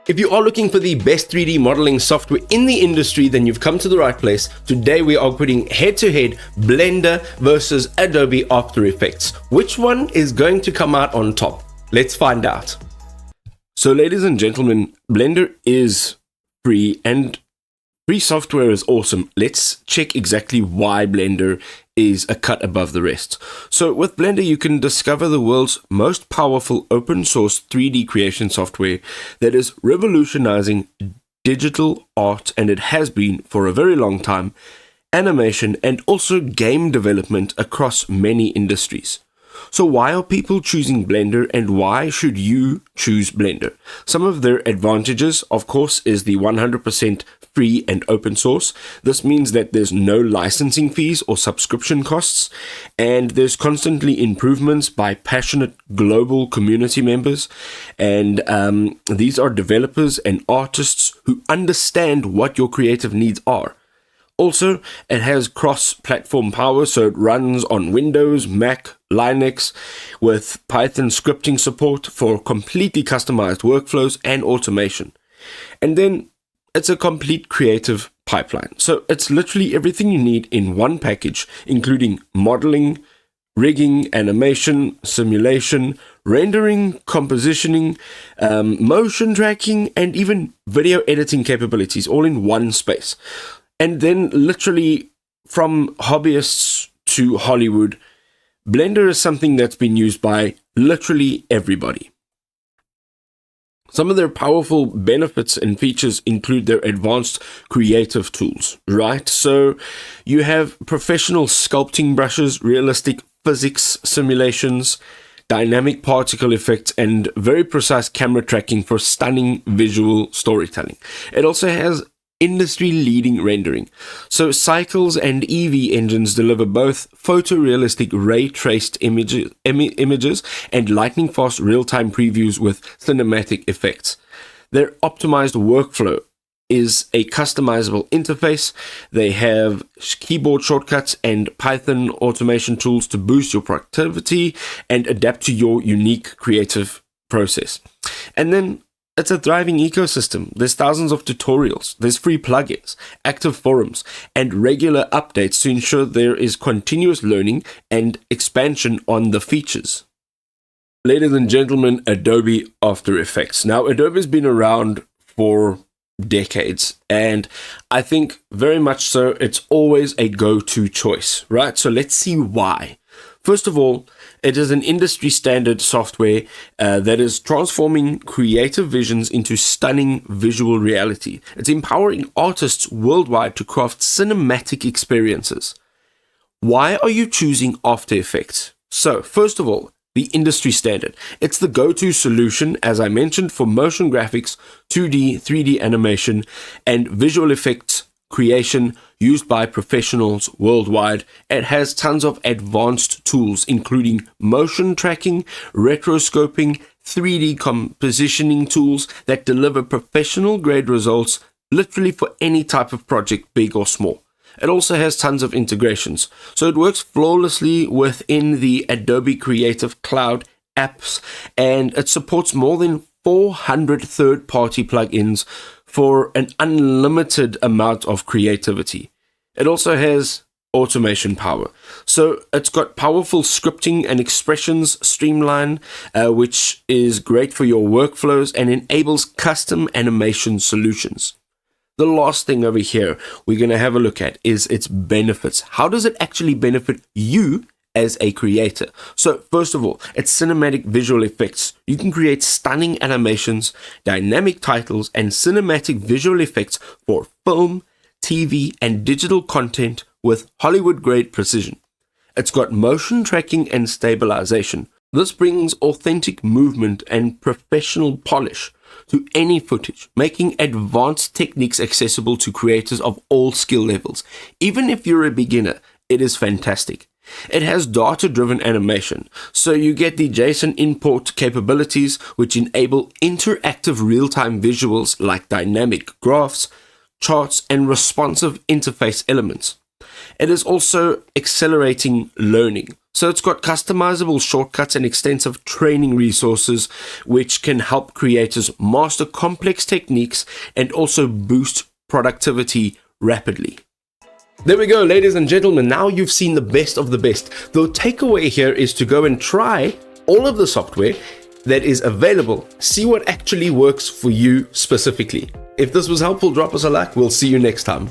If you are looking for the best 3D modeling software in the industry, then you've come to the right place. Today we are putting head-to-head Blender versus Adobe After Effects. Which one is going to come out on top? Let's find out. So ladies and gentlemen, Blender is free and free software is awesome. Let's check exactly why Blender is a cut above the rest. So with Blender, you can discover the world's most powerful open source 3D creation software that is revolutionizing digital art, and it has been for a very long time, animation, and also game development across many industries. So why are people choosing Blender, and why should you choose Blender? Some of their advantages, of course, is the 100% free and open source. This means that there's no licensing fees or subscription costs, and there's constantly improvements by passionate global community members. And these are developers and artists who understand what your creative needs are. Also, it has cross-platform power, so it runs on Windows, Mac, Linux, with Python scripting support for completely customized workflows and automation. And then it's a complete creative pipeline. So it's literally everything you need in one package, including modeling, rigging, animation, simulation, rendering, compositioning, motion tracking, and even video editing capabilities, all in one space. And then literally from hobbyists to Hollywood, Blender is something that's been used by literally everybody. Some of their powerful benefits and features include their advanced creative tools, right? So you have professional sculpting brushes, realistic physics simulations, dynamic particle effects, and very precise camera tracking for stunning visual storytelling. It also has industry-leading rendering. So Cycles and EV engines deliver both photorealistic ray-traced images and lightning-fast real-time previews with cinematic effects. Their optimized workflow is a customizable interface. They have keyboard shortcuts and Python automation tools to boost your productivity and adapt to your unique creative process. And then it's a thriving ecosystem. There's thousands of tutorials, there's free plugins, active forums, and regular updates to ensure there is continuous learning and expansion on the features. Ladies and gentlemen, Adobe After Effects. Now, Adobe's been around for decades, and I think very much so it's always a go-to choice, right? So let's see why. First of all, it is an industry standard software that is transforming creative visions into stunning visual reality. It's empowering artists worldwide to craft cinematic experiences. Why are you choosing After Effects? So, first of all, the industry standard. It's the go-to solution, as I mentioned, for motion graphics, 2D, 3D animation, and visual effects creation used by professionals worldwide. It has tons of advanced tools, including motion tracking, rotoscoping, 3D compositioning tools that deliver professional grade results literally for any type of project, big or small. It also has tons of integrations, so it works flawlessly within the Adobe Creative Cloud apps, and it supports more than 400 third-party plugins for an unlimited amount of creativity. It also has automation power. So it's got powerful scripting and expressions streamline, which is great for your workflows and enables custom animation solutions. The last thing over here we're going to have a look at is its benefits. How does it actually benefit you as a creator? So first of all, it's cinematic visual effects. You can create stunning animations, dynamic titles, and cinematic visual effects for film, TV, and digital content with Hollywood-grade precision. It's got motion tracking and stabilization. This brings authentic movement and professional polish to any footage, making advanced techniques accessible to creators of all skill levels. Even if you're a beginner, it is fantastic. It has data-driven animation, so you get the JSON import capabilities, which enable interactive real-time visuals like dynamic graphs, charts, and responsive interface elements. It is also accelerating learning, So it's got customizable shortcuts and extensive training resources, which can help creators master complex techniques and also boost productivity rapidly. There we go, ladies and gentlemen. Now you've seen the best of the best. The takeaway here is to go and try all of the software that is available. See what actually works for you specifically. If this was helpful, drop us a like. We'll see you next time.